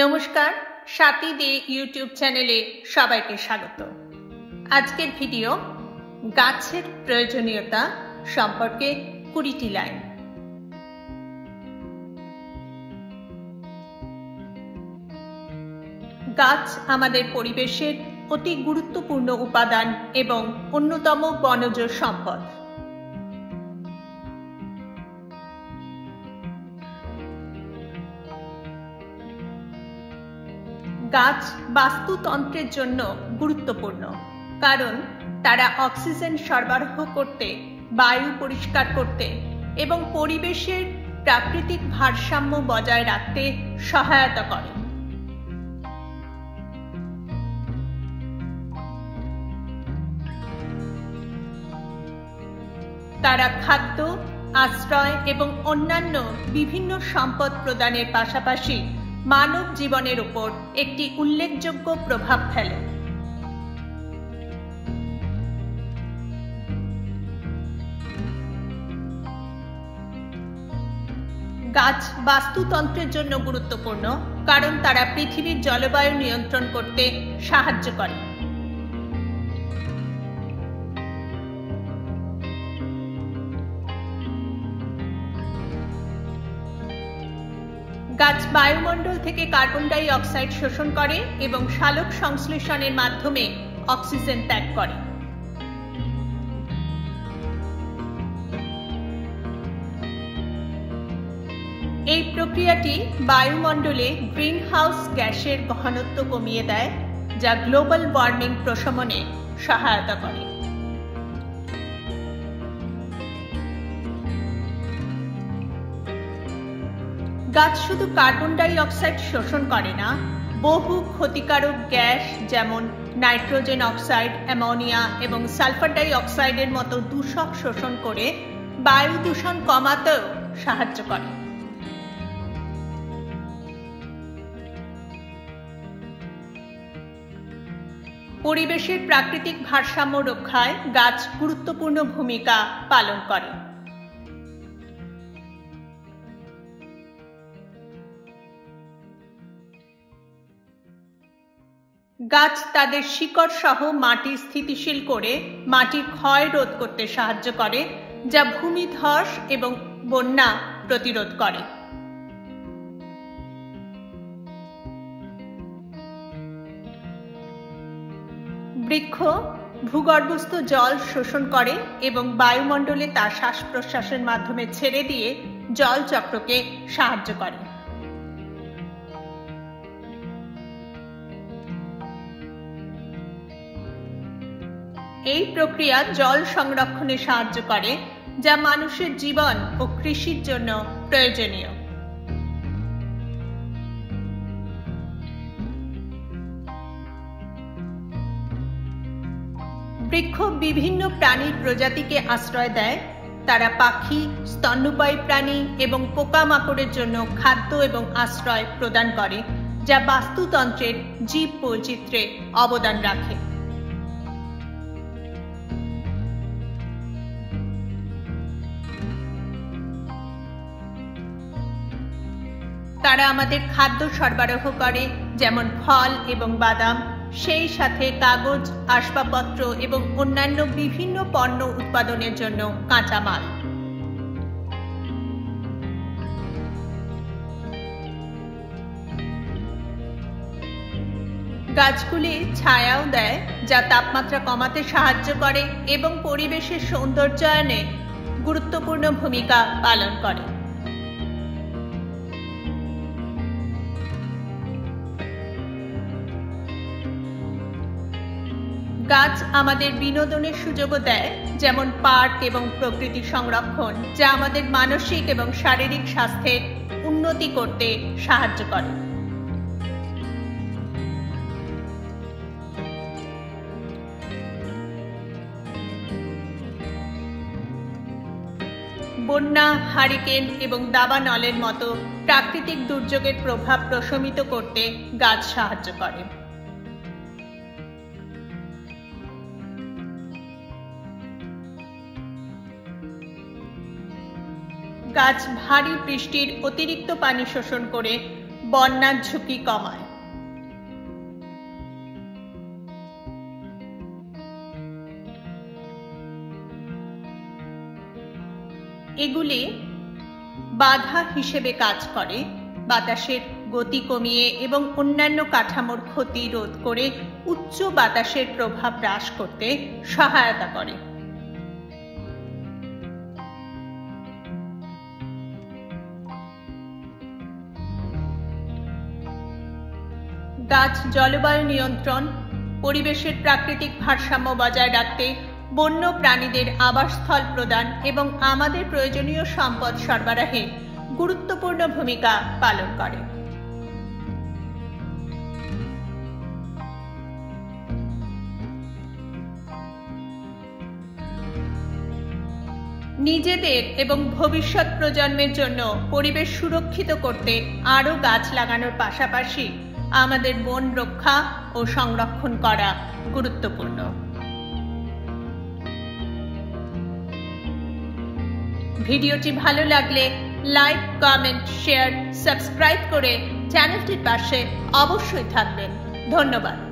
নমস্কার, স্বাতী দে ইউটিউব চ্যানেলে সবাইকে স্বাগত। আজকের ভিডিও গাছের প্রয়োজনীয়তা সম্পর্কে 20টি লাইন। গাছ আমাদের পরিবেশের অতি গুরুত্বপূর্ণ উপাদান এবং অন্যতম বনজ সম্পদ। গাছ বাস্তুতন্ত্রের জন্য গুরুত্বপূর্ণ, কারণ তারা অক্সিজেন সরবরাহ করতে, বায়ু পরিষ্কার করতে এবং পরিবেশের প্রাকৃতিক ভারসাম্য বজায় রাখতে সহায়তা করে। তারা খাদ্য, আশ্রয় এবং অন্যান্য বিভিন্ন সম্পদ প্রদানের পাশাপাশি মানব জীবনের উপর একটি উল্লেখযোগ্য প্রভাব ফেলে। গাছ বাস্তুতন্ত্রের জন্য গুরুত্বপূর্ণ, কারণ তারা পৃথিবীর জলবায়ু নিয়ন্ত্রণ করতে সাহায্য করে। গাছ বায়ুমণ্ডল থেকে কার্বন ডাই অক্সাইড শোষণ করে এবং সালোক সংশ্লেষণের মাধ্যমে অক্সিজেন ত্যাগ করে। এই প্রক্রিয়াটি বায়ুমণ্ডলে গ্রিনহাউস গ্যাসের ঘনত্ব কমিয়ে দেয়, যা গ্লোবাল ওয়ার্মিং প্রশমনে সহায়তা করে। গাছ শুধু কার্বন ডাই অক্সাইড শোষণ করে না, বহু ক্ষতিকারক গ্যাস যেমন নাইট্রোজেন অক্সাইড, অ্যামোনিয়া এবং সালফার ডাই অক্সাইডের মতো দূষক শোষণ করে বায়ু দূষণ কমাতেও সাহায্য করে। পরিবেশের প্রাকৃতিক ভারসাম্য রক্ষায় গাছ গুরুত্বপূর্ণ ভূমিকা পালন করে। গাছ তাদের শিকড় সহ মাটি স্থিতিশীল করে মাটির ক্ষয় রোধ করতে সাহায্য করে, যা ভূমিধস এবং বন্যা প্রতিরোধ করে। বৃক্ষ ভূগর্ভস্থ জল শোষণ করে এবং বায়ুমণ্ডলে তা শ্বাস প্রশ্বাসের মাধ্যমে ছেড়ে দিয়ে জল চক্রকে সাহায্য করে। এই প্রক্রিয়া জল সংরক্ষণে সাহায্য করে, যা মানুষের জীবন ও কৃষির জন্য প্রয়োজনীয়। বৃক্ষ বিভিন্ন প্রাণীর প্রজাতিকে আশ্রয় দেয়। তারা পাখি, স্তন্যপায়ী প্রাণী এবং পোকামাকড়ের জন্য খাদ্য এবং আশ্রয় প্রদান করে, যা বাস্তুতন্ত্রের জীব বৈচিত্র্যে অবদান রাখে। তারা আমাদের খাদ্য সরবরাহ করে, যেমন ফল এবং বাদাম, সেই সাথে কাগজ, আসবাবপত্র এবং অন্যান্য বিভিন্ন পণ্য উৎপাদনের জন্য কাঁচামাল। গাছগুলি ছায়াও দেয়, যা তাপমাত্রা কমাতে সাহায্য করে এবং পরিবেশের সৌন্দর্যায়নে গুরুত্বপূর্ণ ভূমিকা পালন করে। গাছ আমাদের বিনোদনের সুযোগও দেয়, যেমন পার্ক এবং প্রকৃতি সংরক্ষণ, যা আমাদের মানসিক এবং শারীরিক স্বাস্থ্যের উন্নতি করতে সাহায্য করে। বন্যা, হারিকেন এবং দাবানলের মতো প্রাকৃতিক দুর্যোগের প্রভাব প্রশমিত করতে গাছ সাহায্য করে। গাছ ভারী বৃষ্টির অতিরিক্ত পানি শোষণ করে বন্যার ঝুঁকি কমায়। এগুলি বাধা হিসেবে কাজ করে, বাতাসের গতি কমিয়ে এবং অন্যান্য কাঠামোর ক্ষতি রোধ করে উচ্চ বাতাসের প্রভাব হ্রাস করতে সহায়তা করে। গাছ জলবায়ু নিয়ন্ত্রণ, পরিবেশের প্রাকৃতিক ভারসাম্য বজায় রাখতে, বন্য প্রাণীদের আবাসস্থল প্রদান এবং আমাদের প্রয়োজনীয় সম্পদ সরবরাহে গুরুত্বপূর্ণ ভূমিকা পালন করে। নিজেদের এবং ভবিষ্যৎ প্রজন্মের জন্য পরিবেশ সুরক্ষিত করতে আরও গাছ লাগানোর পাশাপাশি আমাদের বন রক্ষা ও সংরক্ষণ করা গুরুত্বপূর্ণ। ভিডিওটি ভালো লাগলে লাইক, কমেন্ট, শেয়ার, সাবস্ক্রাইব করে চ্যানেলটির পাশে অবশ্যই থাকবেন। ধন্যবাদ।